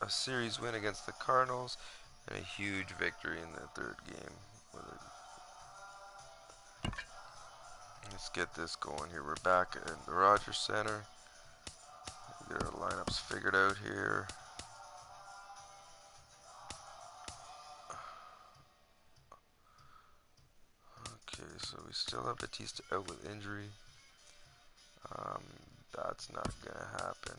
a series win against the Cardinals and a huge victory in the third game. Let's get this going here. We're back in the Rogers Center. Get our lineups figured out here. Okay, so we still have Batista out with injury. That's not gonna happen.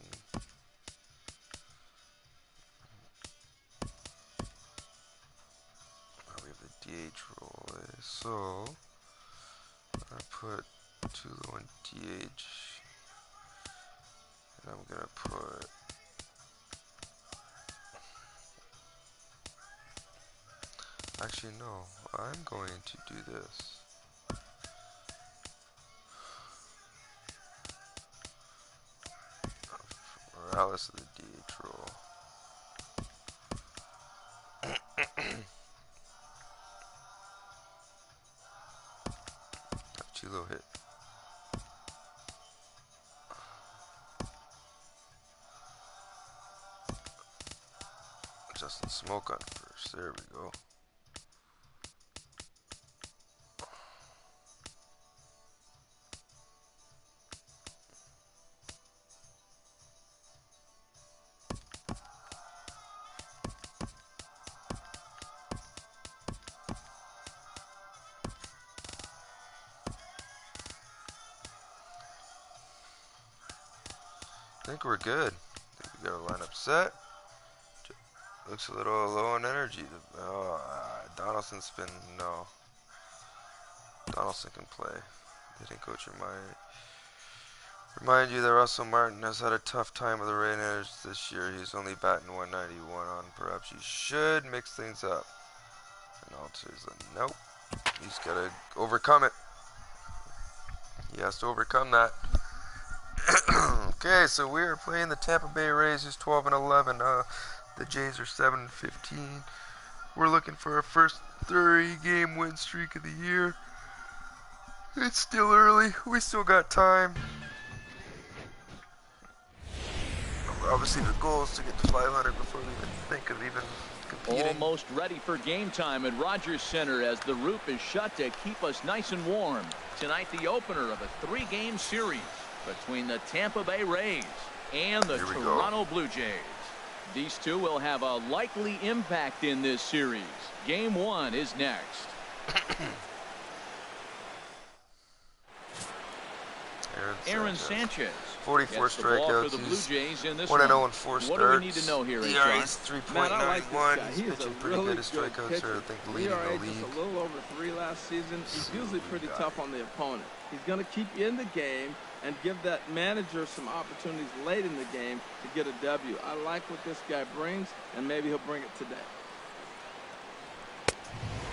We have the DH role, so I put Tulo in DH, and I'm gonna put actually no, I'm going to do this. Morales of the DH role. Have Tulo hit. Justin Smoke on first. There we go. I think we're good. I think we got our lineup set. Looks a little low on energy. Donaldson's been no. Donaldson can play. Hitting coach remind you that Russell Martin has had a tough time with the Raiders this year. He's only batting 191 on. Perhaps he should mix things up. And Alter's a nope. He's got to overcome it. He has to overcome that. Okay, so we are playing the Tampa Bay Rays, who's 12-11. The Jays are 7-15. We're looking for our first 30-game win streak of the year. It's still early. We still got time. Obviously, the goal is to get to 500 before we even think of even competing. Almost ready for game time at Rogers Center as the roof is shut to keep us nice and warm. Tonight, the opener of a 3-game series between the Tampa Bay Rays and the Toronto BlueJays. These two will have a likely impact in this series. Game 1 is next. Aaron Sanchez. 44 strikeouts. For the Blue Jays in this 1-0 in 4 starts. What do we need to know here, The ERA is 3.91. He's pitching pretty good as strikeouts are, I think, leading the league. Just a little over 3 last season. He's usually pretty tough on the opponent. He's going to keep you in the game and give that manager some opportunities late in the game to get a W. I like what this guy brings, and maybe he'll bring it today.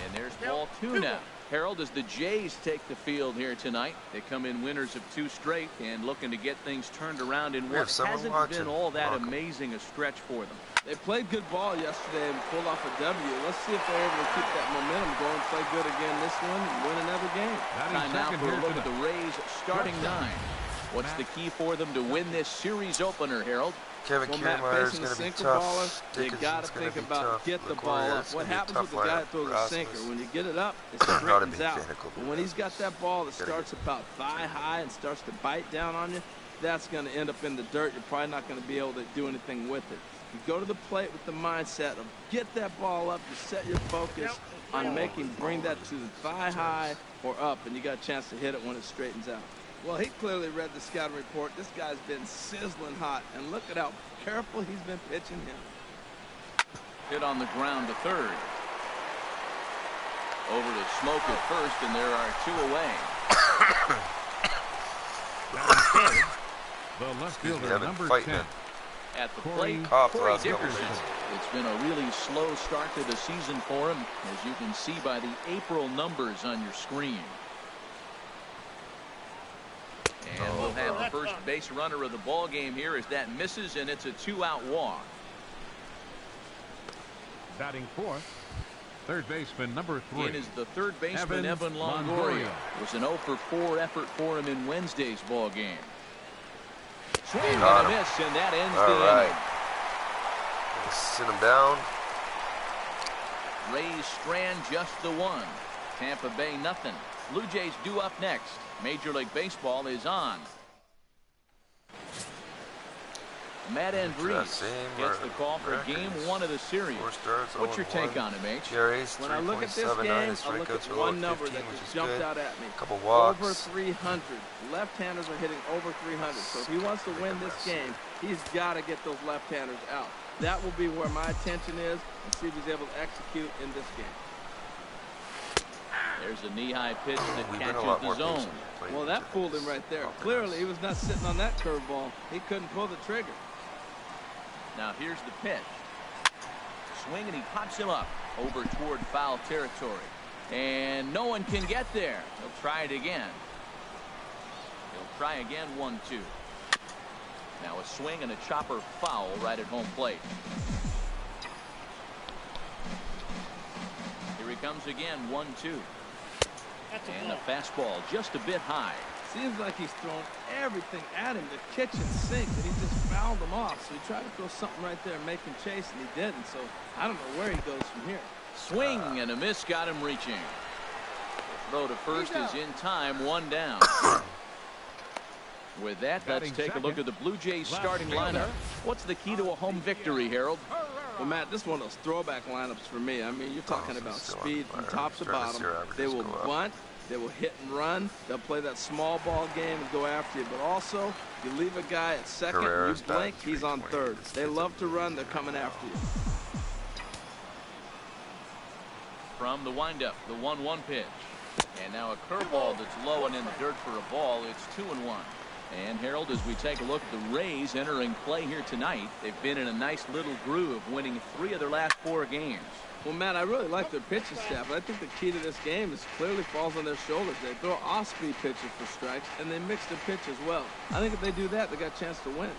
And there's ball 2 now. Harold, as the Jays take the field here tonight, they come in winners of 2 straight and looking to get things turned around in what hasn't been all that amazing a stretch for them. They played good ball yesterday and pulled off a W. Let's see if they're able to keep that momentum going, play good again this one, and win another game. Time now for a look at the Rays starting 9. What's the key for them to win this series opener, Harold? Kevin Kiermaier is going to be tough. You got to think about get the ball up. What happens with the guy that throws a sinker? When you get it up, it straightens out. But when he's got that ball that starts about thigh high and starts to bite down on you, that's going to end up in the dirt. You're probably not going to be able to do anything with it. You go to the plate with the mindset of get that ball up. You set your focus on bring that to the thigh high or up, and you got a chance to hit it when it straightens out. Well, he clearly read the scouting report. This guy's been sizzling hot, and look at how careful he's been pitching him. Hit on the ground to third. Over to Smoke at first, and there are 2 away. The left fielder, number 10. At the plate, Corey Dickerson. It's been a really slow start to the season for him, as you can see by the April numbers on your screen. And we'll have the first base runner of the ball game here as that misses, and it's a 2-out walk. Batting 4th, third baseman number 3. In is the third baseman Evan Longoria. It was an 0-for-4 effort for him in Wednesday's ball game. Swing and a miss, and that ends the inning. Sit him down. Rays strand just the one. Tampa Bay nothing. Blue Jays due up next. Major League Baseball is on. Matt Andrees gets the call for game 1 of the series. What's your take on him, H? When I look at this game, I look at one number that just jumped out at me. Couple walks. Over 300. Left-handers are hitting over 300. So if he wants to win this game, he's got to get those left-handers out. That will be where my attention is, and see if he's able to execute in this game. There's a knee-high pitch that catches the zone. Well, that fooled him right there. Clearly, he was not sitting on that curveball. He couldn't pull the trigger. Now here's the pitch. Swing, and he pops him up over toward foul territory. And no one can get there. He'll try it again. He'll try again, 1-2. Now a swing and a chopper foul right at home plate. Here he comes again, 1-2. And a fastball just a bit high. Seems like he's thrown everything at him, the kitchen sink, and he just fouled him off. So he tried to throw something right there and make him chase, and he didn't. So I don't know where he goes from here. Swing and a miss got him reaching. The throw to first is in time, 1 down. With that, let's take a look at the Blue Jays starting lineup. What's the key to a home victory, Harold? Well, Matt, this is one of those throwback lineups for me. I mean, you're talking about speed from top to bottom. They will bunt. They will hit and run. They'll play that small ball game and go after you. But also, you leave a guy at second, you blink, he's on third. They love to run. They're coming after you. From the windup, the 1-1 pitch. And now a curveball that's low and in the dirt for a ball. It's 2-1. And Harold, as we take a look at the Rays entering play here tonight, they've been in a nice little groove, winning 3 of their last 4 games. Well, Matt, I really like their pitching staff, but I think the key to this game is clearly falls on their shoulders. They throw off-speed pitches for strikes, and they mix their pitch as well. I think if they do that, they got a chance to win.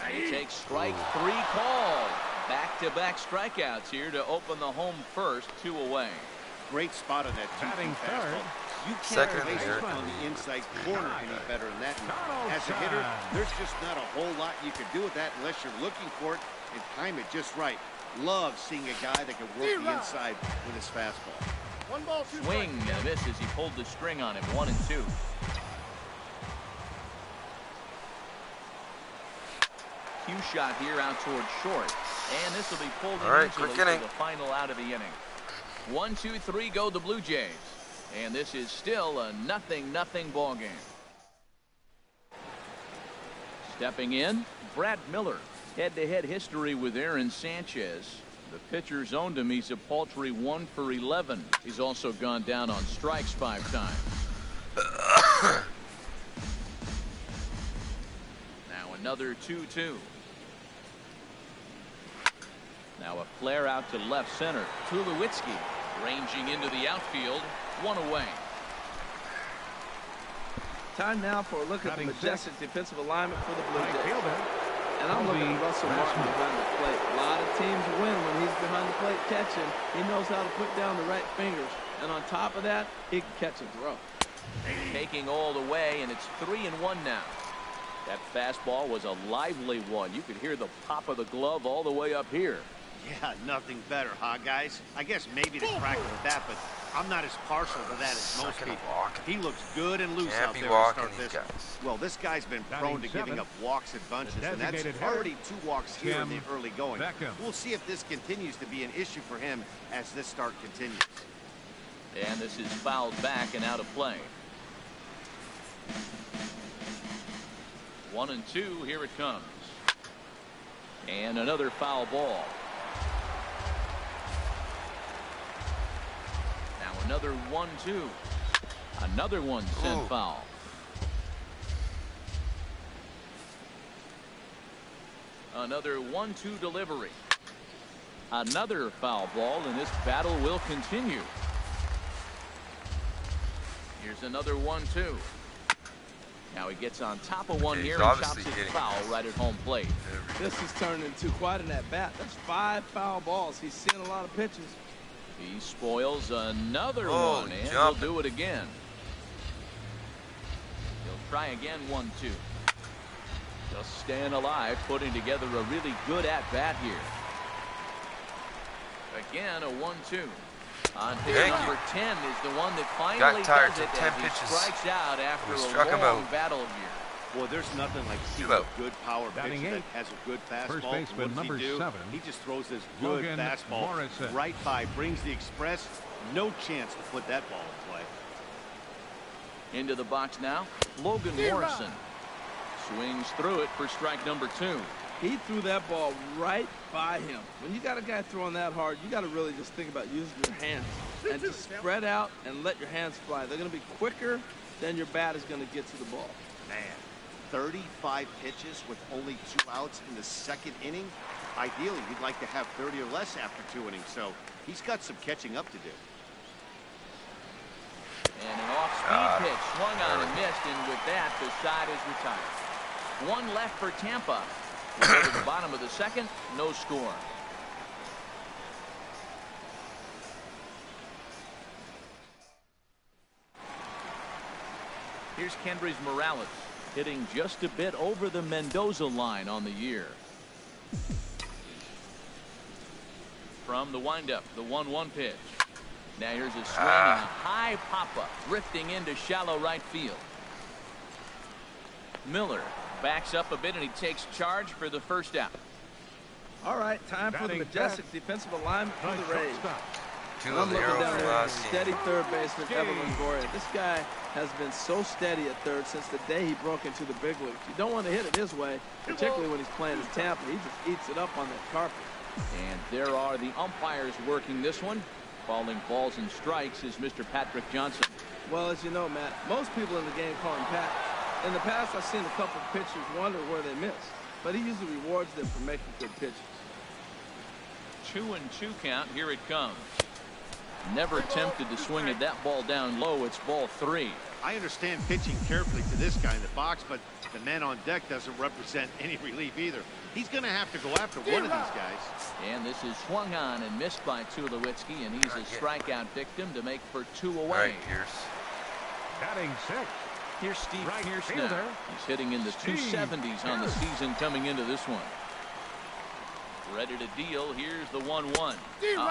He takes strike 3 called. Back-to-back strikeouts here to open the home first, 2 away. Great spot on that batting third. You can't base it on the inside corner any better than that. And as a hitter, there's just not a whole lot you can do with that unless you're looking for it and time it just right. Love seeing a guy that can work the inside with his fastball. 1 ball, 2 swing and a miss as he pulled the string on him. 1-2. Cue shot here out towards short, and this will be pulled in easily for the final out of the inning. 1-2-3 go the Blue Jays, and this is still a 0-0 ball game. Stepping in, Brad Miller. Head-to-head history with Aaron Sanchez. The pitcher's owned him. He's a paltry 1 for 11. He's also gone down on strikes 5 times. Now another 2-2. Now a flare out to left center. Tulowitzki ranging into the outfield. 1 away. Time now for a look at the majestic defensive alignment for the Blue Jays. And I'm looking at Russell Martin behind the plate. A lot of teams win when he's behind the plate catching. He knows how to put down the right fingers. And on top of that, he can catch and throw. Taking all the way, and it's 3-1 now. That fastball was a lively one. You could hear the pop of the glove all the way up here. Yeah, nothing better, huh, guys? I guess maybe the crack of the bat, but I'm not as partial to that as most people. He looks good and loose out there to start this. Well, this guy's been prone to giving up walks and bunches, and that's already 2 walks here in the early going. We'll see if this continues to be an issue for him as this start continues. And this is fouled back and out of play. 1-2, here it comes. And another foul ball. Another 1-2. Another one sent foul. Another 1-2 delivery. Another foul ball, and this battle will continue. Here's another 1-2. Now he gets on top of one here and chops his foul right at home plate. This has turned into quite an at-bat. That's 5 foul balls. He's seen a lot of pitches. He spoils another one, and he'll do it again. He'll try again, 1-2. Just staying alive, putting together a really good at-bat here. Again, a 1-2. On pitch number 10 is the one that finally does it as he strikes out after a long battle here. Boy, there's nothing like seeing a good power pitcher that has a good fastball. First baseman number 7. He just throws this good fastball right by, brings the express. No chance to put that ball in play. Into the box now, Logan Morrison. Swings through it for strike number 2. He threw that ball right by him. When you got a guy throwing that hard, you got to really just think about using your hands and just spread out and let your hands fly. They're going to be quicker than your bat is going to get to the ball. Man, 35 pitches with only 2 outs in the 2nd inning. Ideally, you'd like to have 30 or less after 2 innings, so he's got some catching up to do. And an off-speed pitch swung on and missed, and with that, the side is retired. 1 left for Tampa. We go to the bottom of the 2nd, no score. Here's Kendrys Morales, hitting just a bit over the Mendoza line on the year. From the windup, the 1-1 pitch. Now here's a swing and a high pop-up, drifting into shallow right field. Miller backs up a bit and he takes charge for the first out. All right, time for the majestic defensive alignment for the Rays. I'm looking down there, steady third baseman Evan Longoria. This guy has been so steady at third since the day he broke into the big leagues. You don't want to hit it his way, particularly when he's playing in Tampa. He just eats it up on that carpet. And there are the umpires working this one. Calling balls and strikes is Mr. Patrick Johnson. Well, as you know, Matt, most people in the game call him Pat. In the past, I've seen a couple of pitchers wonder where they miss, but he usually rewards them for making good pitches. 2-2 count. Here it comes. Never tempted to swing at that ball down low. It's ball 3. I understand pitching carefully to this guy in the box, but the man on deck doesn't represent any relief either. He's going to have to go after one of these guys. And this is swung on and missed by Tulowitzki, and he's a strikeout victim to make for 2 away. Right, Pierce. Batting 6. Here's Steve Pierce now. He's hitting in the 270s on the season coming into this one. Ready to deal. Here's the 1-1.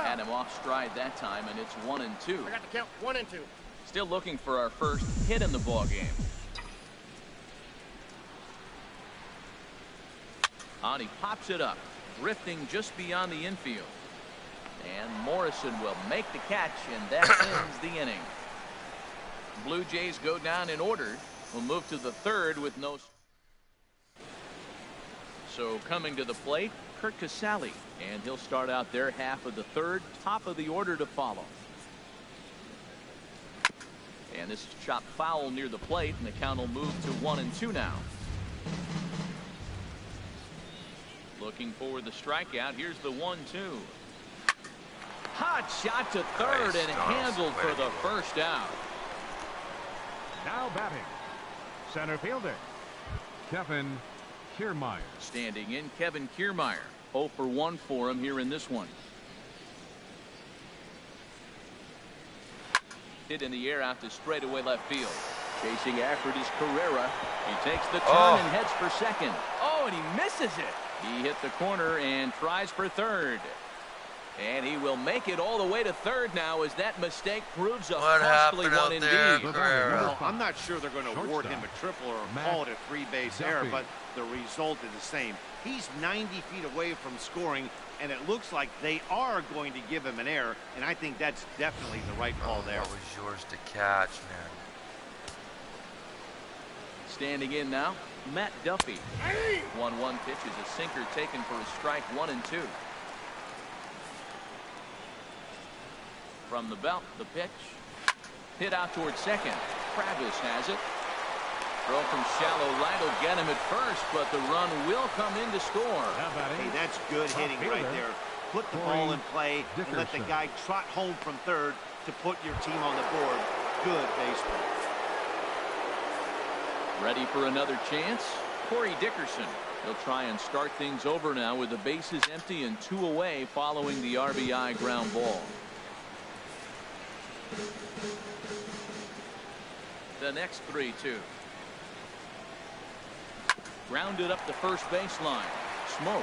Had him off stride that time, and it's 1-2. I got the count. 1-2. Still looking for our first hit in the ball game. He pops it up, drifting just beyond the infield. And Morrison will make the catch, and that ends the inning. Blue Jays go down in order. We'll move to the 3rd with no. So coming to the plate, Kurt Casale, and he'll start out their half of the 3rd, top of the order to follow. And this is chopped foul near the plate, and the count will move to 1-2 now. Looking for the strikeout. Here's the 1-2. Hot shot to 3rd and handled for the first out. Now batting, center fielder Kevin Kiermaier. Standing in, Kevin Kiermaier. 0 for 1 for him here in this one. Hit in the air out to straightaway left field. Chasing after it is Carrera. He takes the turn and heads for 2nd. Oh, and he misses it. He hit the corner and tries for 3rd. And he will make it all the way to 3rd now as that mistake proves a costly one indeed. Well, I'm not sure they're going to award him a triple or call it a 3-base error, but the result is the same. He's 90 feet away from scoring, and it looks like they are going to give him an error, and I think that's definitely the right call there. That was yours to catch, man. Standing in now, Matt Duffy. 1-1 pitch is a sinker taken for a strike. 1-2. From the belt, the pitch. Hit out towards 2nd. Travis has it. Throw from shallow right will get him at first, but the run will come in to score. Hey, that's good hitting right there. Put the ball in play and let the guy trot home from 3rd to put your team on the board. Good baseball. Ready for another chance? Corey Dickerson. He'll try and start things over now with the bases empty and 2 away following the RBI ground ball. The next 3-2. Grounded up the first baseline. Smoke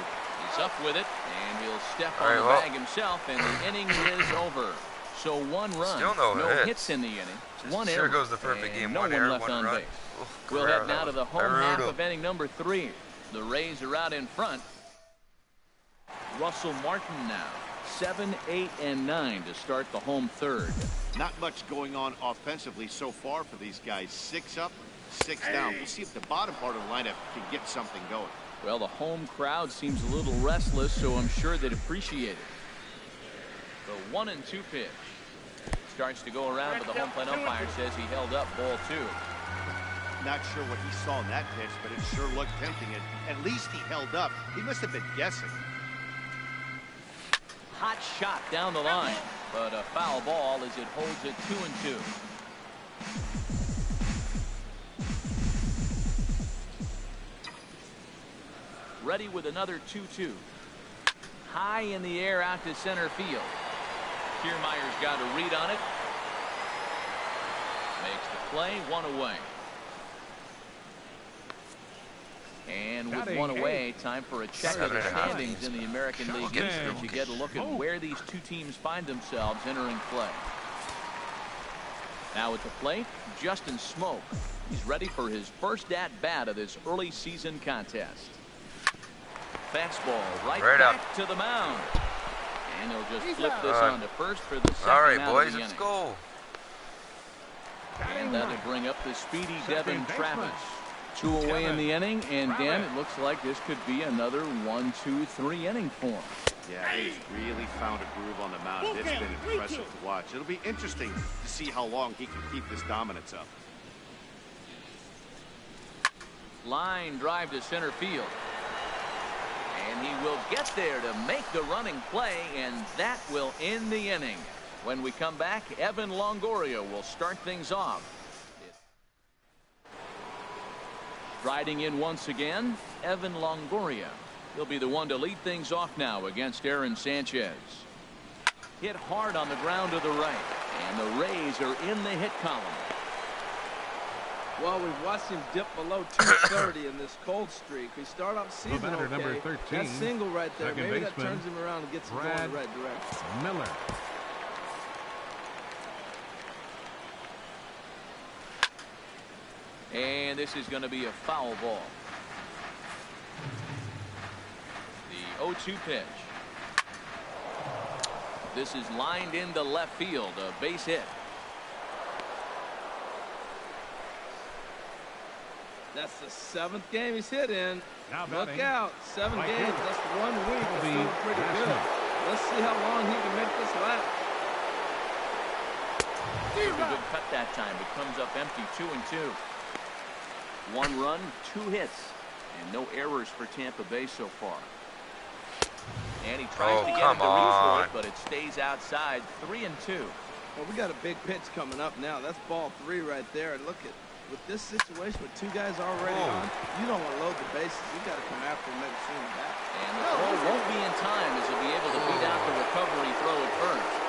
is up with it, and he'll step on the bag himself, and the inning is over. So 1 run, Still no hits in the inning. Just 1 sure error, goes the perfect game. no 1 one error, left 1 on run. base. Oof, We'll head now to the home half brutal. of inning number 3. The Rays are out in front. Russell Martin now. 7, 8, and 9 to start the home third. Not much going on offensively so far for these guys. 6 up, 6 down. We'll see if the bottom part of the lineup can get something going. Well, the home crowd seems a little restless, so I'm sure they'd appreciate it. The 1-2 pitch. Starts to go around, but the home plate umpire says he held up ball 2. Not sure what he saw in that pitch, but it sure looked tempting. At least he held up. He must have been guessing. Hot shot down the line, but a foul ball as it holds it 2-2. Ready with another 2-2. High in the air out to center field. Kiermaier's got a read on it. Makes the play, 1 away. And with 1 away, time for a check of the standings in the American League East as you get a look at where these two teams find themselves entering play. Now at the plate, Justin Smoke. He's ready for his first at-bat of this early season contest. Fastball right back to the mound. And he'll just flip this on to first for the second All right, out boys, of the let's inning. go. And that'll bring up the speedy Devin Travis. 2 away in the inning, and Dan, it looks like this could be another 1, 2, 3 inning form. Yeah, he's really found a groove on the mound. It's been impressive to watch. It'll be interesting to see how long he can keep this dominance up. Line drive to center field. And he will get there to make the running play, and that will end the inning. When we come back, Evan Longoria will start things off. Riding in once again, Evan Longoria. He'll be the one to lead things off now against Aaron Sanchez. Hit hard on the ground to the right, and the Rays are in the hit column. Well, we've watched him dip below 230 in this cold streak. We start off season okay. Number 13, that single right there, maybe that baseman, turns him around and gets him going in the right direction. Miller. And this is going to be a foul ball. The 0-2 pitch. This is lined into left field, a base hit. That's the 7th game he's hit in. Look out. 7 games. That's 1 week. It's doing pretty good. Let's see how long he can make this last. Pretty good cut that time. It comes up empty, 2-2. 1 run, 2 hits, and no errors for Tampa Bay so far. And he tries to get him to reach for it, but it stays outside, 3-2. Well, we got a big pitch coming up now. That's ball 3 right there. And look at, with this situation with 2 guys already on, you don't want to load the bases. You got to come after him, maybe swing back. And the throw won't be in time as he'll be able to beat out the recovery throw at first.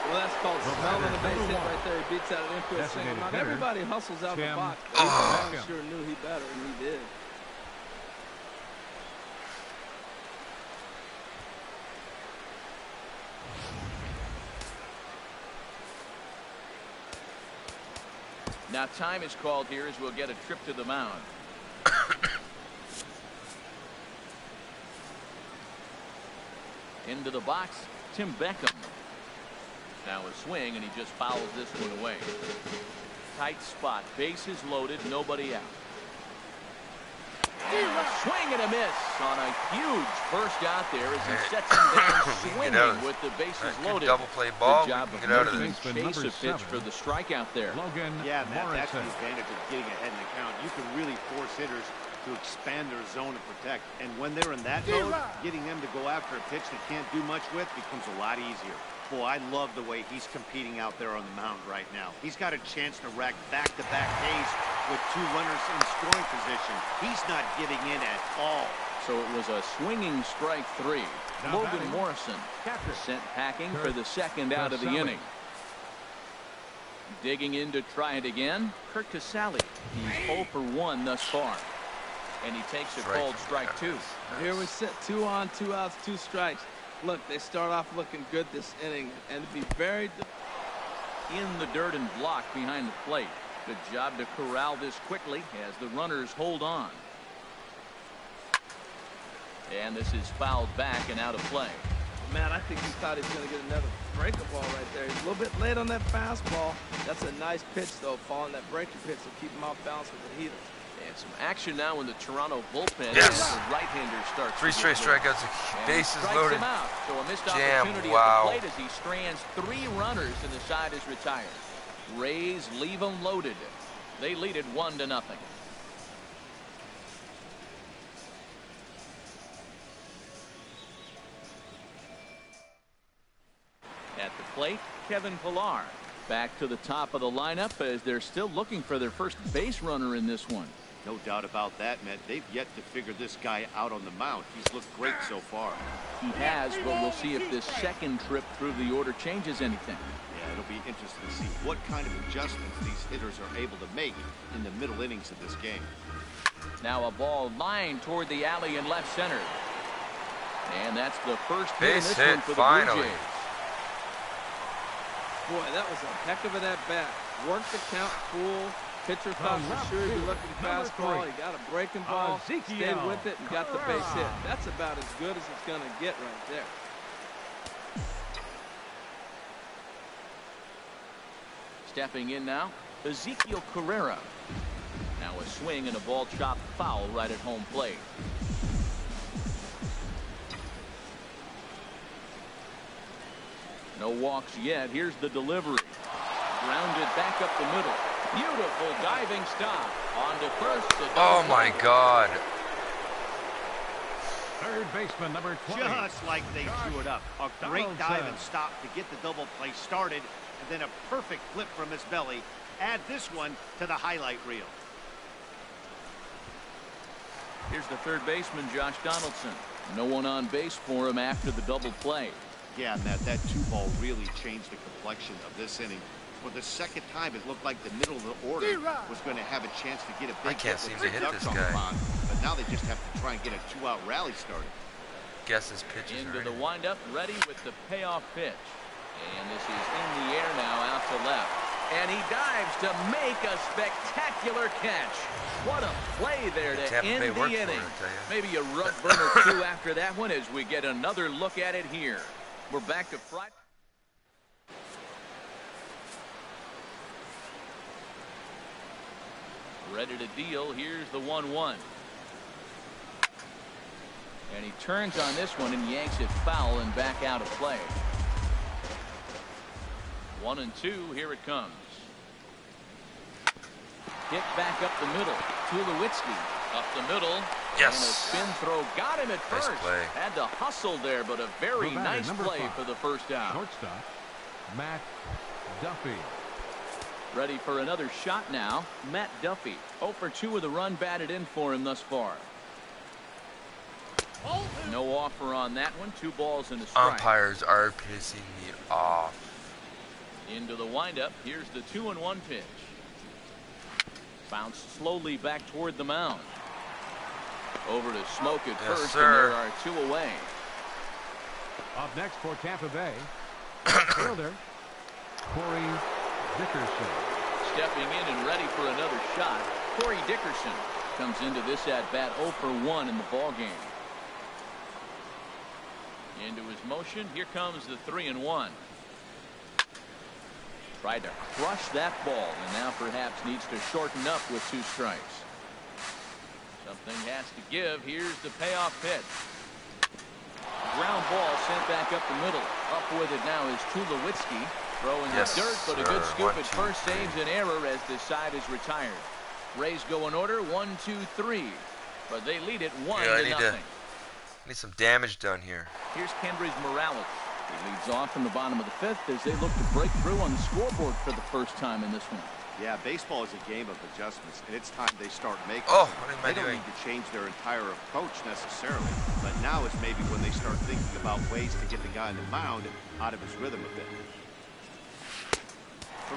Well, that's called smelling the base hit right there. He beats out an infield single. Not everybody hustles out the box. I'm sure knew he better, and he did. Now time is called here as we'll get a trip to the mound. Into the box, Tim Beckham. Now a swing, and he just fouls this one away. Tight spot, bases loaded, nobody out. And a swing and a miss on a huge first out there as he sets him down swinging with the bases loaded. Double play ball. Good job of get out of this. Chase a pitch for the strikeout there. Yeah, that's the advantage of getting ahead in the count. You can really force hitters to expand their zone and protect. And when they're in that mode, getting them to go after a pitch they can't do much with becomes a lot easier. Boy, I love the way he's competing out there on the mound right now. He's got a chance to rack back-to-back days with 2 runners in scoring position. He's not giving in at all. So it was a swinging strike 3. Logan Morrison sent packing for the second out of the inning. Digging in to try it again, Kurt Casale. He's 0 for 1 thus far. And he takes a cold strike 2. Here we sit, 2 on, 2 outs, 2 strikes. Look, they start off looking good this inning, and to be very in the dirt and blocked behind the plate. Good job to corral this quickly as the runners hold on. And this is fouled back and out of play. Man, I think he thought he was going to get another breaker ball right there. He's a little bit late on that fastball. That's a nice pitch, though, following that breaker pitch to keep him off balance with the heater. And some action now in the Toronto bullpen. Yes. As the right-hander starts. 3 straight strikeouts. Bases loaded. Him out. So a missed Jam. opportunity Wow. at the plate as he strands 3 runners and the side is retired. Rays leave them loaded. They lead it 1-0. At the plate, Kevin Pillar. Back to the top of the lineup as they're still looking for their first base runner in this one. No doubt about that, Matt. They've yet to figure this guy out on the mound. He's looked great so far. He has, but we'll see if this second trip through the order changes anything. Yeah, it'll be interesting to see what kind of adjustments these hitters are able to make in the middle innings of this game. Now a ball lined toward the alley in left center. And that's the first hit in this one for the Blue Jays. Boy, that was a heck of an at-bat. Worked the count full. Pitcher thought for sure he'd be looking fastball. He got a breaking ball, stayed with it, and got the base hit. That's about as good as it's going to get right there. Stepping in now, Ezekiel Carrera. Now a swing and a ball chopped foul right at home plate. No walks yet. Here's the delivery. Grounded back up the middle. Beautiful diving stop. On to first. Oh my God. Third baseman number 20. Just like they drew it up. A great dive and stop to get the double play started. And then a perfect flip from his belly. Add this one to the highlight reel. Here's the third baseman, Josh Donaldson. No one on base for him after the double play. Yeah, Matt, that 2-ball really changed the complexion of this inning. For the second time, it looked like the middle of the order was going to have a chance to get a big hit with the Ducks on the mound. But now they just have to try and get a 2-out rally started. Guess his pitch is into the windup, ready with the payoff pitch. And this is in the air now, out to left. And he dives to make a spectacular catch. What a play there to end the inning. Maybe a rug burner too after that one as we get another look at it here. We're back to Friday. Ready to deal. Here's the 1-1. And he turns on this one and yanks it foul and back out of play. 1-2. Here it comes. Hit back up the middle. Tulowitzki up the middle. Yes. And a spin throw got him at first. Play. Had to hustle there, but a very nice play for the first out. Shortstop, Matt Duffy. Ready for another shot now. Matt Duffy. 0 for 2 with a run batted in for him thus far. No offer on that one. 2 balls and a strike. Umpires are pissing me off. Into the windup. Here's the 2-1 pitch. Bounced slowly back toward the mound. Over to Smoke at first, and there are 2 away. Up next for Tampa Bay, fielder Corey Dickerson. Stepping in and ready for another shot. Corey Dickerson comes into this at bat 0 for 1 in the ball game. Into his motion. Here comes the 3-1. Tried to crush that ball, and now perhaps needs to shorten up with 2 strikes. Something has to give. Here's the payoff pitch. Ground ball sent back up the middle. Up with it now is Tulowitzki. Throwing the dirt, but a good scoop at first. Saves an error as this side is retired. Rays go in order 1-2-3, but they lead it 1-0. Need some damage done here. Here's Kendrys Morales. He leads off in the bottom of the 5th as they look to break through on the scoreboard for the first time in this one. Yeah, baseball is a game of adjustments, and it's time they start making them. What am I doing? They don't need to change their entire approach necessarily, but now is maybe when they start thinking about ways to get the guy on the mound out of his rhythm a bit.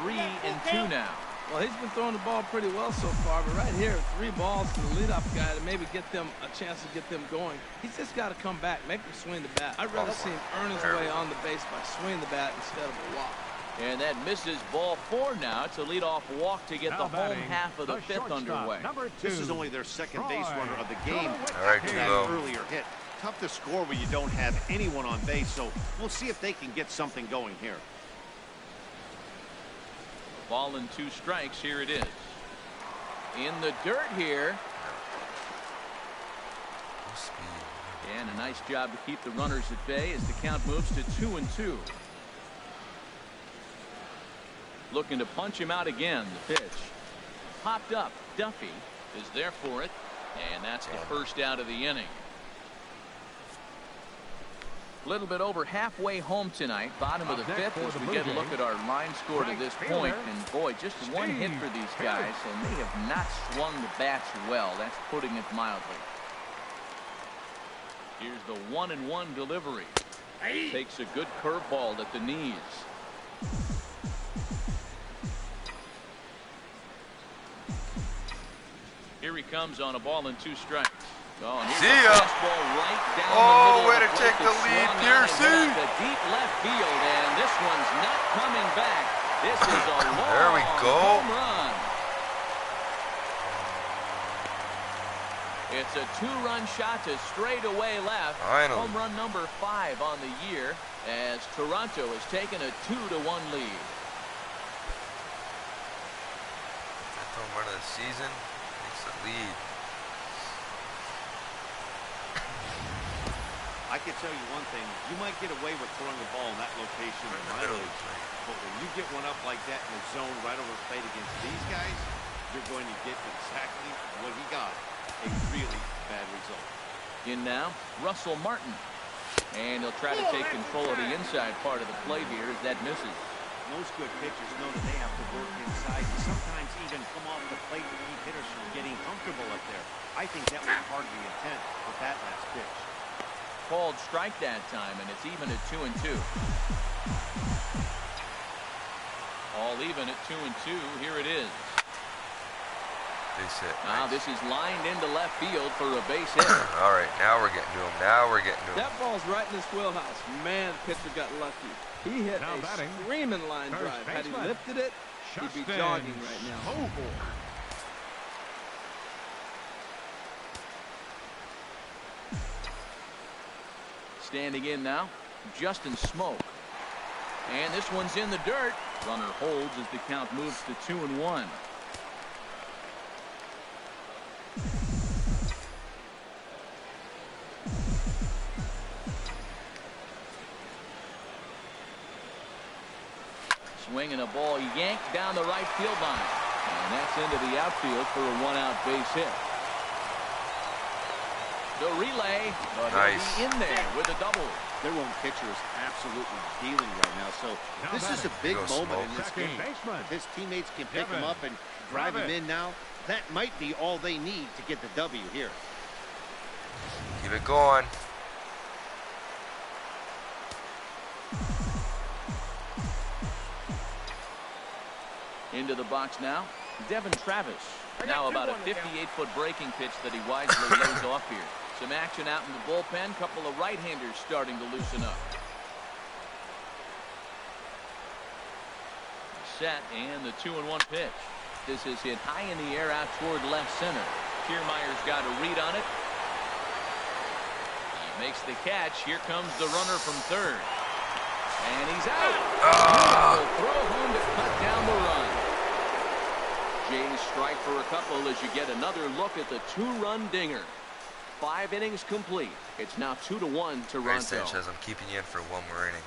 3-2 now. Well, he's been throwing the ball pretty well so far, but right here, 3 balls to the leadoff guy to maybe get them a chance to get them going. He's just got to come back, make him swing the bat. I'd rather see him earn his way on the base by swinging the bat instead of a walk. And that misses ball 4 now. It's a leadoff walk to get the home half of the 5th underway. This is only their second base runner of the game. All right, That earlier hit. Tough to score when you don't have anyone on base, so we'll see if they can get something going here. Ball and 2 strikes. Here it is. In the dirt here. And a nice job to keep the runners at bay as the count moves to 2-2. Looking to punch him out again. The pitch. Popped up. Duffy is there for it. And that's the first out of the inning. A little bit over halfway home tonight. Bottom of the 5th as we get a look at our line score to this point. And boy, just one hit for these guys. And they have not swung the bats well. That's putting it mildly. Here's the 1-1 delivery. Takes a good curveball at the knees. Here he comes on a ball and 2 strikes. Oh, and see ya. Right down the way to take the lead, Piercy. The deep left field, and this one's not coming back. This is a long there we go. home run. It's a 2-run shot to straightaway left. Finally. Home run number 5 on the year as Toronto has taken a 2-1 lead. Fifth home run of the season. Takes the lead. I can tell you one thing, you might get away with throwing a ball in that location in minor leagues, but when you get one up like that in the zone right over the plate against these guys, you're going to get exactly what he got, a really bad result. In now, Russell Martin. And he'll try to take control of the inside part of the plate here as that misses. Most good pitchers know that they have to work inside and sometimes even come off the plate to keep hitters from getting comfortable up there. I think that was part of the intent with that last pitch. Called strike that time, and it's even at 2-2. All even at 2-2. Here it is. Base hit. Now this is lined into left field for a base hit. All right, now we're getting to him. Now we're getting to him. That ball's right in his wheelhouse. Man, the pitcher got lucky. He hit a screaming line drive. Had he lifted it, he'd be jogging right now. Standing in now, Justin Smoke. And this one's in the dirt. Runner holds as the count moves to 2-1. Swinging a ball yanked down the right field line. And that's into the outfield for a 1-out base hit. The relay, but nice. He'll be in there with a double. Their own pitcher is absolutely dealing right now. So this is a big moment in this game. If his teammates can pick him up and drive him in now, that might be all they need to get the W here. Keep it going. Into the box now, Devin Travis. Now about a 58-foot breaking pitch that he wisely lays off here. Some action out in the bullpen. Couple of right-handers starting to loosen up. Set and the 2-1 pitch. This is hit high in the air out toward left center. Kiermaier's got a read on it. He makes the catch. Here comes the runner from third. And he's out. Throw home to cut down the run. Jays strike for a couple as you get another look at the 2-run dinger. 5 innings complete. It's now 2-1 Toronto. Right, Sanchez, I'm keeping you in for one more inning.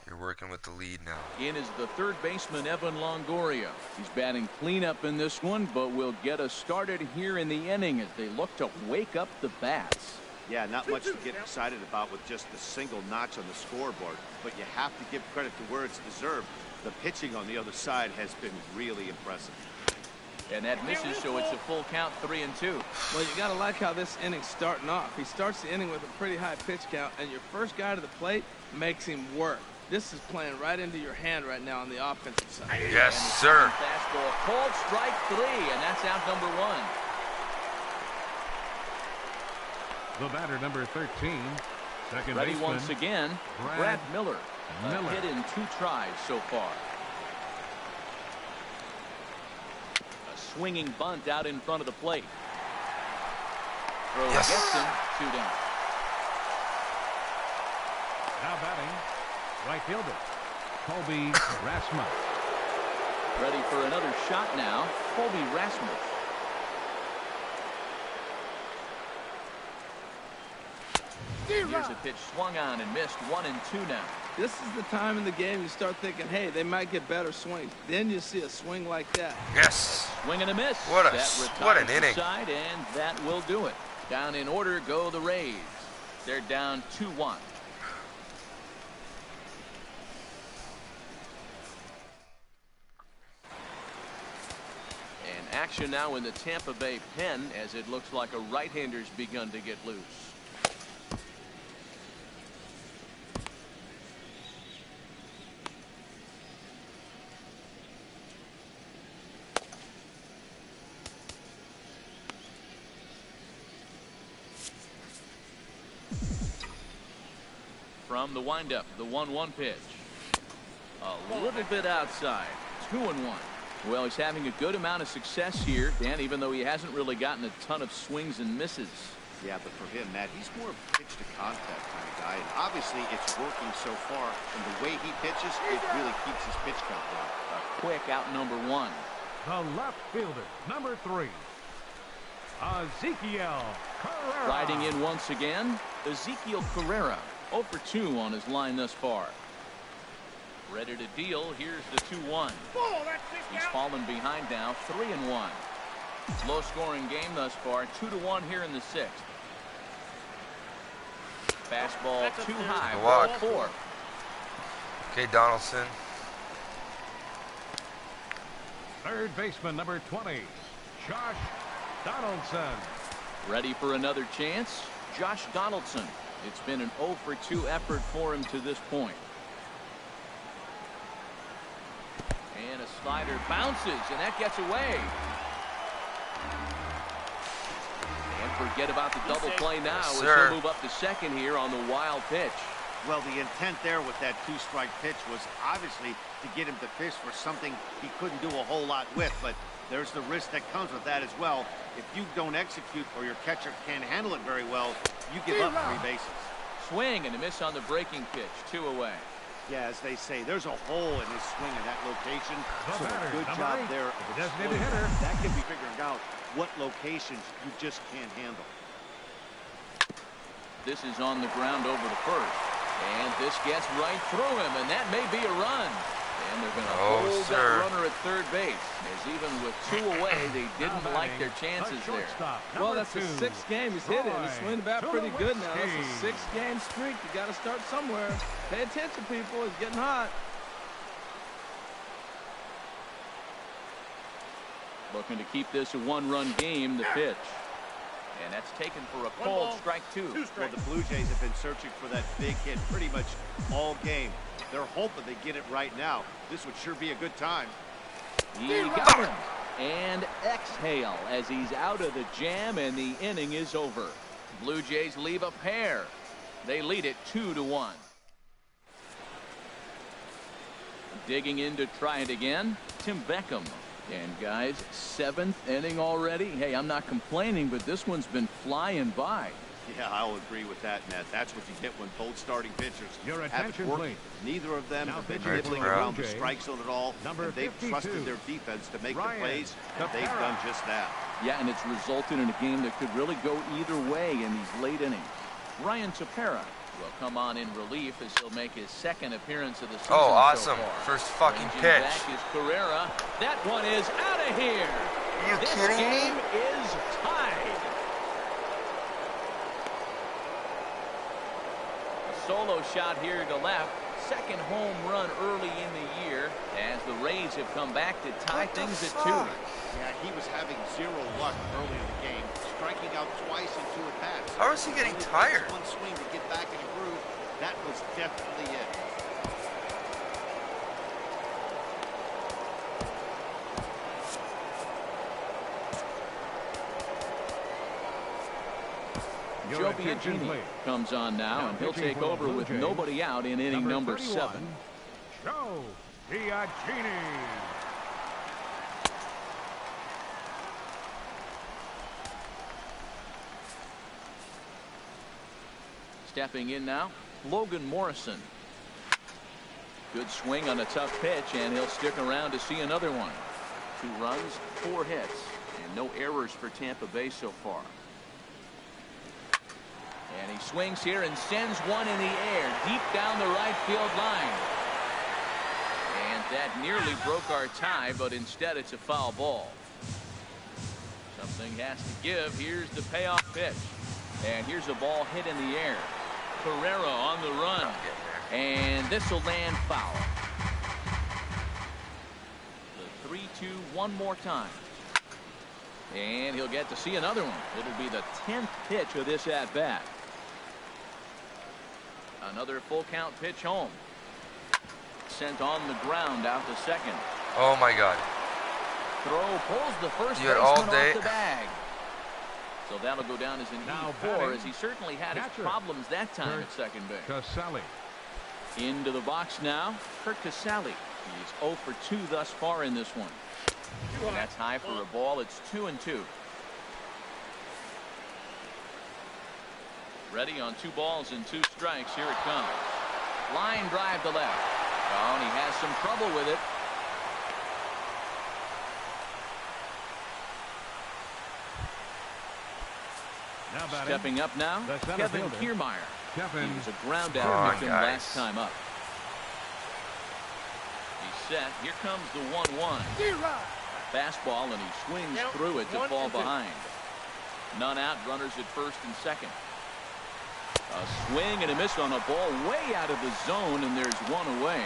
You're working with the lead now. In is the third baseman, Evan Longoria. He's batting cleanup in this one, but will get us started here in the inning as they look to wake up the bats. Yeah, not much to get excited about with just the single notch on the scoreboard, but you have to give credit to where it's deserved. The pitching on the other side has been really impressive. And that misses, so it's a full count, 3-2. Well, you got to like how this inning's starting off. He starts the inning with a pretty high pitch count, and your first guy to the plate makes him work. This is playing right into your hand right now on the offensive side. Yes, sir. Fastball called strike 3, and that's out number 1. The batter, number 13, second Ready baseman, once again, Brad Miller. Hit in 2 tries so far. A swinging bunt out in front of the plate. Throw gets him, 2 down. Now batting, right fielder, Colby Rasmus. Ready for another shot now, Colby Rasmus. Here's a pitch swung on and missed, 1-2 now. This is the time in the game you start thinking, hey, they might get better swings. Then you see a swing like that. Yes. Swing and a miss. What an inning. Side, and that will do it. Down in order go the Rays. They're down 2-1. And action now in the Tampa Bay pen as it looks like a right-hander's begun to get loose. From the windup, the 1-1 pitch. A little bit outside. 2-1. Well, he's having a good amount of success here, Dan, even though he hasn't really gotten a ton of swings and misses. Yeah, but for him, Matt, he's more of a pitch to contact kind of guy. And obviously, it's working so far. And the way he pitches, it really keeps his pitch count down. A quick out number 1. The left fielder, number 3, Ezekiel Carrera. Riding in once again, Ezekiel Carrera. 0 for 2 on his line thus far. Ready to deal. Here's the 2-1. He's fallen behind now, 3-1. Low scoring game thus far, 2-1 here in the 6th. Fastball too high, ball 4. Okay, Donaldson. Third baseman, number 20, Josh Donaldson. Ready for another chance, Josh Donaldson. It's been an 0 for 2 effort for him to this point. And a slider bounces, and that gets away. And forget about the double play now as he'll move up to second here on the wild pitch. Well, the intent there with that 2-strike pitch was obviously to get him to fish for something he couldn't do a whole lot with, but there's the risk that comes with that as well. If you don't execute or your catcher can't handle it very well, you give up 3 bases. Swing and a miss on the breaking pitch, 2 away. Yeah, as they say, there's a hole in his swing in that location. So a good job there. That can be figuring out what locations you just can't handle. This is on the ground over to first. And this gets right through him, and that may be a run. And they're going to hold that runner at third base. As even with 2 away, they didn't like their chances there. Well, that's the 6th game he's hit it. He's swinging the bat pretty good now. That's a 6-game streak. You got to start somewhere. Pay attention, people. It's getting hot. Looking to keep this a 1-run game, the pitch. And that's taken for a called strike 2. Well, the Blue Jays have been searching for that big hit pretty much all game. They're hoping they get it right now. This would sure be a good time. He got him. And exhale as he's out of the jam, and the inning is over. Blue Jays leave a pair. They lead it 2-1. Digging in to try it again, Tim Beckham. And guys, 7th inning already. Hey, I'm not complaining, but this one's been flying by. Yeah, I'll agree with that, Matt. That's what you get when both starting pitchers Your have it attention, working. please. Neither of them have been pitcher nibbling for around the BlueJays, strike zone at all. number And they've 52, trusted their defense to make the plays, and they've Tepera. done just that. Yeah, and it's resulted in a game that could really go either way in these late innings. Ryan Tepera will come on in relief as he'll make his 2nd appearance of the season. Oh, awesome. So far. First fucking Ranging pitch. Back is Carrera. That one is out of here. Are you this kidding game me? is tied. A solo shot here to left. 2nd home run early in the year as the Rays have come back to tie things at 2. Yeah, he was having 0 luck early in the game, striking out twice in 2 at-bats. How is he getting tired? One swing to get back in a groove. That was definitely it. Joe Biagini comes on now, and he'll take over with nobody out in inning number 7. Joe Biagini. Stepping in now, Logan Morrison. Good swing on a tough pitch, and he'll stick around to see another one. 2 runs, 4 hits, and no errors for Tampa Bay so far. And he swings here and sends one in the air deep down the right field line. And that nearly broke our tie, but instead it's a foul ball. Something has to give. Here's the payoff pitch. And here's a ball hit in the air. Carrera on the run. And this will land foul. The 3-2 one more time. And he'll get to see another one. It'll be the 10th pitch of this at-bat. Another full count pitch home. Sent on the ground out to second. Oh my God. Throw pulls the first baseman off the bag. So that'll go down as an E4, as he certainly had his problems that time at second base. Casale. Into the box now, Kurt Casale. He's 0 for 2 thus far in this one. And that's high for a ball. It's 2-2. Ready on 2 balls and 2 strikes. Here it comes. Line drive to left. Oh, and he has some trouble with it. Stepping up now, Kevin Kiermaier. He was a ground out victim last time up. He's set. Here comes the 1-1. Fastball, and he swings through it to fall behind. None out, runners at first and second. A swing and a miss on a ball way out of the zone, and there's 1 away.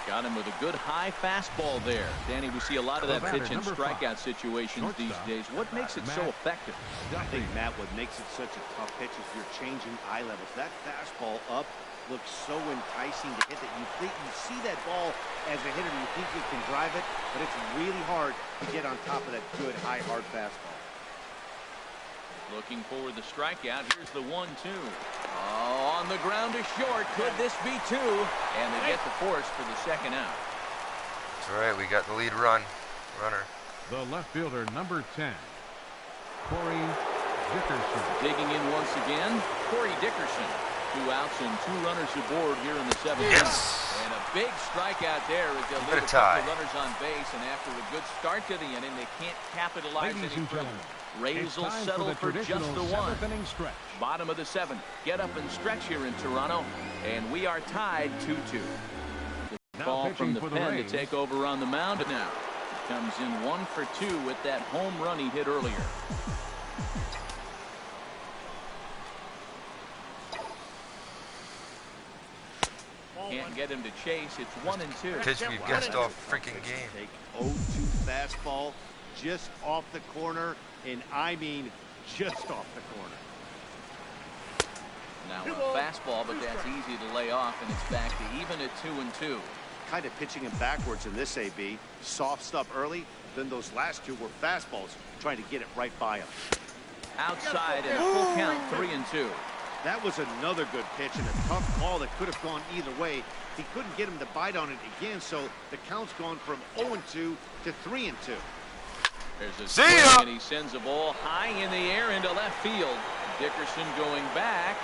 Got him with a good high fastball there. Danny, we see a lot of that pitch and strikeout situations these days. What makes it so effective? I think, Matt, what makes it such a tough pitch is you're changing eye levels. That fastball up looks so enticing to hit that you think you see that ball as a hitter, you think you can drive it, but it's really hard to get on top of that good high hard fastball. Looking for the strikeout. Here's the 1-2. Oh, on the ground to short. Could this be 2? And they get the force for the second out. That's right. We got the lead runner. The left fielder, number 10, Corey Dickerson. Digging in once again, Corey Dickerson. 2 outs and 2 runners aboard here in the 7th. Yes. And a big strikeout there as they leave a couple runners on base. And after a good start to the inning, they can't capitalize any further. Rays will settle for just the 1. Bottom of the 7th. Get up and stretch here in Toronto. And we are tied 2-2. The ball from the pen to take over on the mound now. He comes in 1 for 2 with that home run he hit earlier. Can't get him to chase. It's 1-2. Because we've guessed off freaking game. Take 0-2 fastball just off the corner, and I mean just off the corner. Now a fastball, but that's easy to lay off, and it's back to even at 2-2. Kind of pitching him backwards in this AB. Soft stuff early, then those last 2 were fastballs, trying to get it right by him. Outside and full count, 3-2. That was another good pitch and a tough ball that could have gone either way. He couldn't get him to bite on it again, so the count's gone from 0-2 to 3-2. There's a swing, and he sends a ball high in the air into left field. Dickerson going back.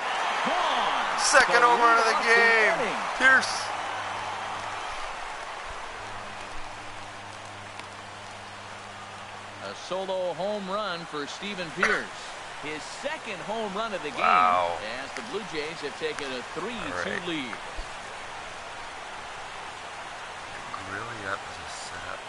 Gone. Second home run of the game. Pierce. A solo home run for Steven Pierce. His second home run of the game, as the Blue Jays have taken a 3-2 lead. Really up as a setup.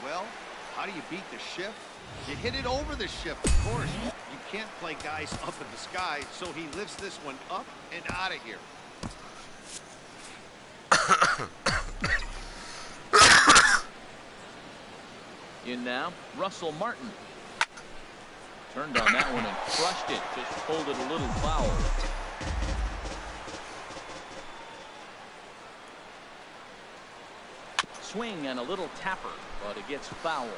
Well, how do you beat the shift? You hit it over the shift, of course. You can't play guys up in the sky, so he lifts this one up and out of here. In now, Russell Martin. Turned on that one and crushed it. Just pulled it a little foul. Swing and a little tapper, but it gets foul.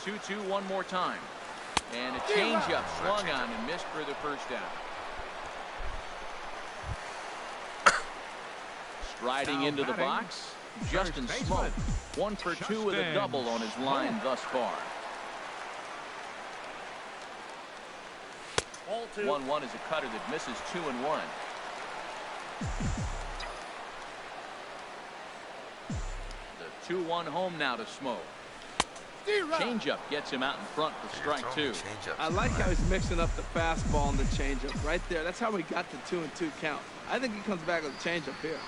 The 2-2 one more time. And a changeup swung on and missed for the first down. Striding into the box, Justin Smoke. 1 for 2 with a double on his line thus far. 1-1 is a cutter that misses 2-1. The 2-1 home now to Smoke. Changeup gets him out in front for strike 2. I like how he's mixing up the fastball and the changeup right there. That's how we got the 2-2 count. I think he comes back with a changeup here.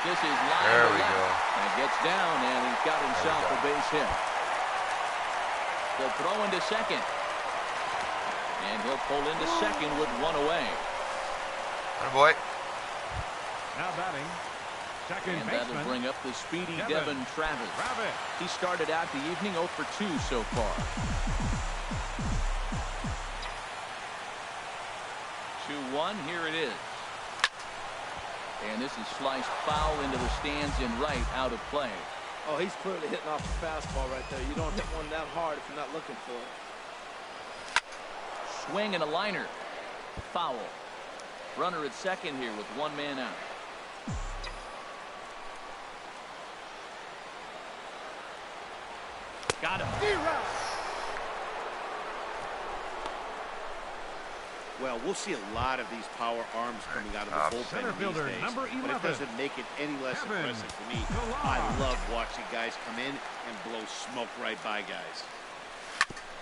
This is line there we left. go. And gets down, and he's got himself a base hit. The throw into second. And he'll pull into second with 1 away. Good boy. Now batting, second And baseman. that'll bring up the speedy Devin Travis. He started out the evening 0 for 2 so far. 2-1, here it is. And this is sliced foul into the stands and right, out of play. Oh, he's clearly hitting off the fastball right there. You don't hit one that hard if you're not looking for it. Swing and a liner. Foul. Runner at second here with 1 man out. Got him. Well, we'll see a lot of these power arms coming out of the bullpen these days, number 11, but it doesn't make it any less impressive to me. I love watching guys come in and blow smoke right by guys.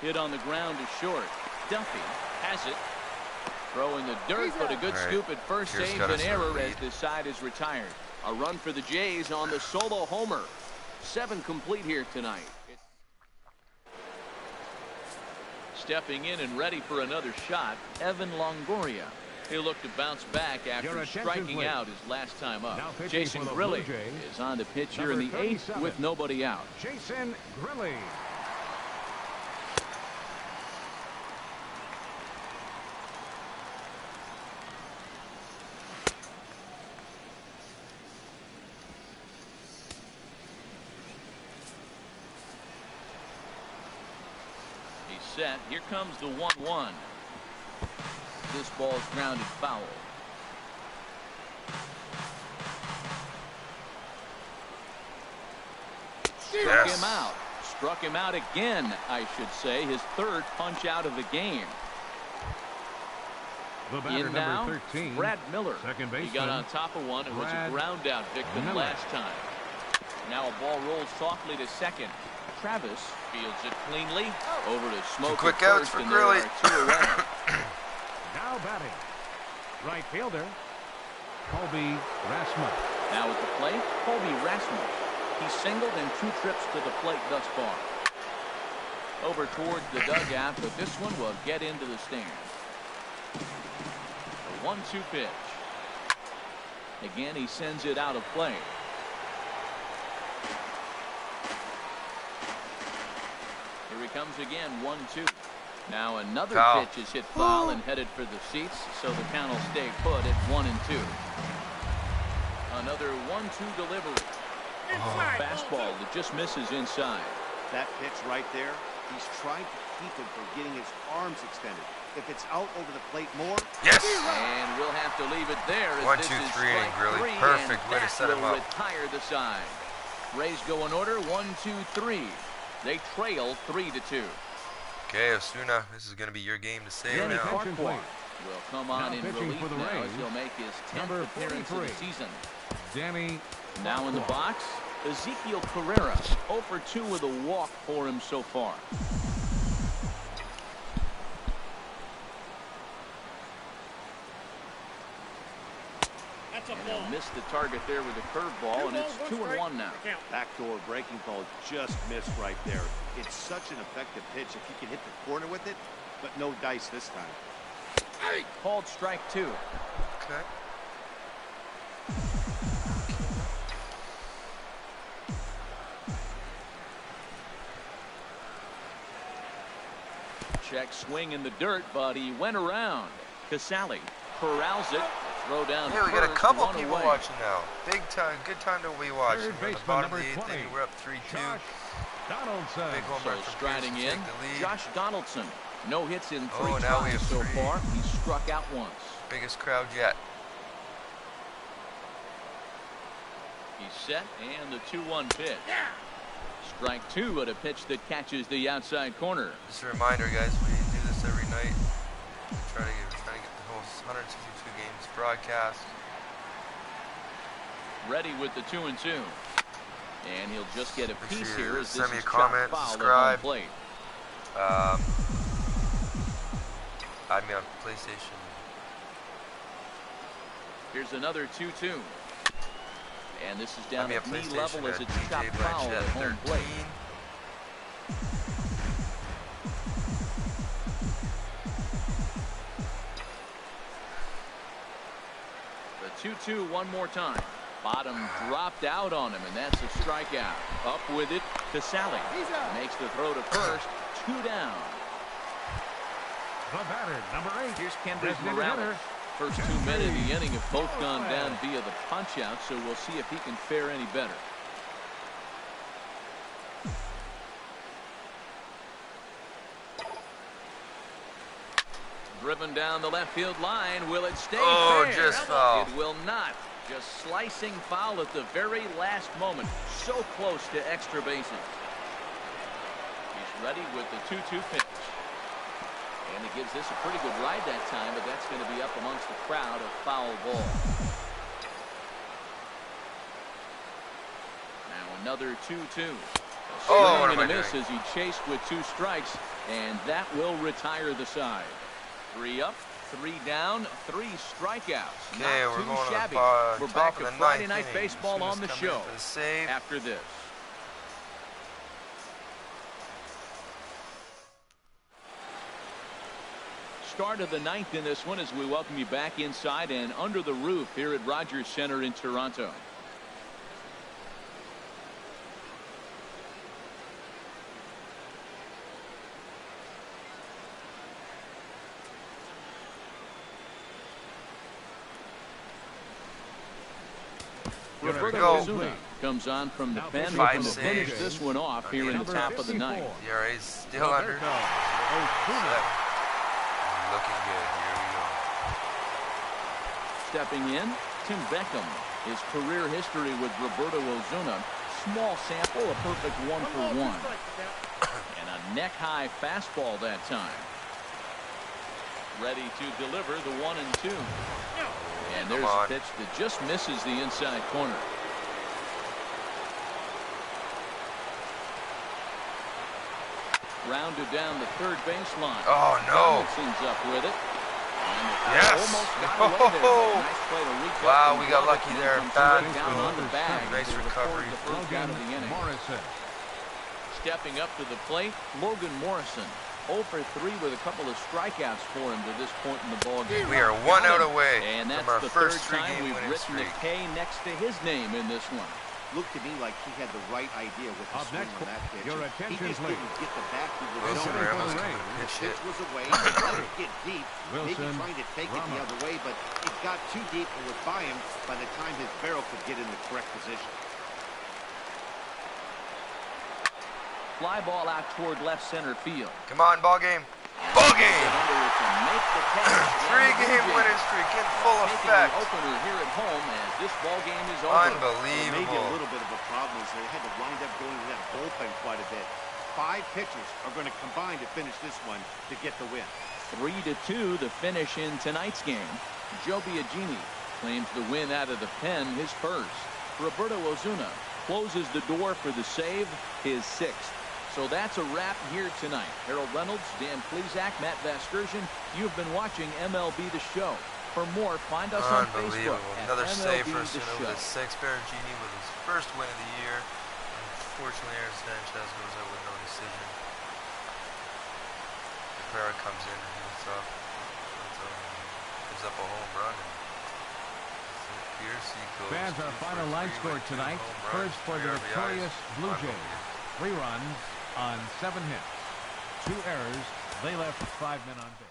Hit on the ground to short. Duffy has it. Throw in the dirt, but a good scoop at first saves an error as this side is retired. A run for the Jays on the solo homer. 7 complete here tonight. Stepping in and ready for another shot, Evan Longoria. He'll look to bounce back after striking out his last time up. Jason Grilli is on the pitch here in the 8th with nobody out. Jason Grilli. Set. Here comes the 1-1. This ball's grounded foul. Struck him out. Struck him out again, I should say. His 3rd punch out of the game. In now, 13, Brad Miller. second baseman. He got on top of one and was a ground out victim last time. Now a ball rolls softly to second. Travis fields it cleanly over to Smoke. Quick outs for Grilli. Now batting, right fielder Colby Rasmus. Now at the plate, Colby Rasmus. He singled and 2 trips to the plate thus far. Over towards the dugout, but this one will get into the stand. The 1-2 pitch. Again, he sends it out of play. Here he comes again, 1-2. Now another pitch is hit foul and headed for the seats, so the count will stay put at 1-2. Another 1-2 delivery. Fastball that just misses inside. That pitch right there, he's trying to keep him from getting his arms extended. If it's out over the plate more. Yes. And we'll have to leave it there. 1, 2, 3 inning, Grilli. Perfect way to set him up. Retire the side. Rays go in order, 1, 2, 3. They trail 3-2. Okay, Osuna, this is going to be your game to save Danny now. Farquhar will come on in relief now as he'll make his 10th appearance of the season. Danny now in the box, Ezekiel Carrera, 0 for 2 with a walk for him so far. And he'll miss the target there with a curveball, and it's 2-1 now. Backdoor breaking ball just missed right there. It's such an effective pitch if you can hit the corner with it, but no dice this time. Called strike 2. Okay. Check swing in the dirt, but he went around. Casale corrals it. Throw down. Hey, we got a couple people watching now. Big time, good time to be watching. We're in the bottom of the 8th inning. We're up 3-2. Donaldson. Big home run from striding in. Josh Donaldson. No hits in 3 now we have so far. He struck out once. Biggest crowd yet. He's set, and the 2-1 pitch. Strike 2 at a pitch that catches the outside corner. Just a reminder, guys, we do this every night. Trying to get the whole 162 games broadcast. Ready with the 2-2. And he'll just get a piece here as this send me a is comment, subscribe. Plate. Add me on PlayStation. Here's another 2-2. And this is down at knee level as it's chopped DJ foul at home plate. The 2-2 one more time. Bottom dropped out on him, and that's a strikeout. Up with it to Sally. Makes the throw to first. 2 down. The batter, number 8. Here's Kendrick Morales. First 2 men in the inning have both gone down via the punch-out, so we'll see if he can fare any better. Driven down the left field line. Will it stay fair? Just foul. It will not. Just slicing foul at the very last moment. So close to extra bases. He's ready with the 2-2 pitch. And he gives this a pretty good ride that time, but that's going to be up amongst the crowd, a foul ball. Now another 2-2. What am I miss doing? as he chased with 2 strikes, and that will retire the side. 3 up, 3 down, 3 strikeouts. Okay, Not we're too going shabby. to We're top back of to the Friday 9th Night inning. Baseball on the show Save. after this. Start of the 9th in this one as we welcome you back inside and under the roof here at Rogers Center in Toronto. Roberto Ozuna comes on from the pen, looking to finish this one off here in the top of the 9th. ERA's still under. Looking good. Here we go. Stepping in, Tim Beckham. His career history with Roberto Ozuna. Small sample, a perfect 1-for-1. And a neck-high fastball that time. Ready to deliver the 1-2. And there's a pitch that just misses the inside corner. Rounded down the third baseline. Oh, no. Donaldson's up with it. Yes. Almost got away there. Nice play to reach wow, up we got lucky there. Down on the bag. Nice recovery. The first out of the inning. Morrison. Stepping up to the plate, Logan Morrison. 0 for 3 with a couple of strikeouts for him to this point in the ballgame. We are 1 out away and that's from our the first third time 3-game we've winning written streak. a K next to his name in this one. Looked to me like he had the right idea with the Up swing next, on that pitch. your He attention, just please. didn't get the bat he was Wilson going Ramos for. can The pitch pitch it. was away. He let it get deep. Maybe Wilson trying to take it the Ramos. other way, but it got too deep and was by him by the time his barrel could get in the correct position. Fly ball out toward left center field. Come on, ball game. Ball game! 3-game winning winning streak in full effect. Opener here at home as this ball game is over. Unbelievable. Maybe a little bit of a problem is they had to wind up going to that bullpen quite a bit. 5 pitchers are going to combine to finish this one to get the win. 3-2 the finish in tonight's game. Joe Biagini claims the win out of the pen, his first. Roberto Ozuna closes the door for the save, his 6th. So that's a wrap here tonight. Harold Reynolds, Dan Plesac, Matt Vasgersian, you've been watching MLB The Show. For more, find us on Facebook at Another save MLB for The Ozuna Show. with a 6. Berrettini with his first win of the year. Unfortunately, Aaron Sanchez goes out with no decision. Cabrera comes in and hits up. Gives up a home run. Fans, our final line score tonight. First for the victorious Blue Jays. 3 runs on 7 hits. 2 errors, They left with 5 men on base.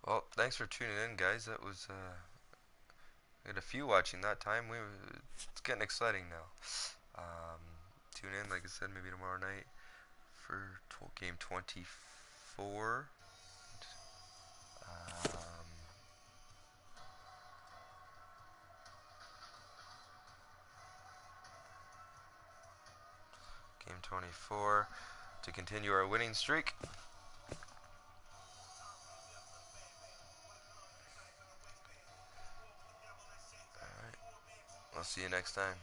Well, thanks for tuning in, guys. That was we had a few watching that time. It's getting exciting now. Tune in, like I said, maybe tomorrow night for game 24. Game 24 to continue our winning streak. Alright, I'll see you next time.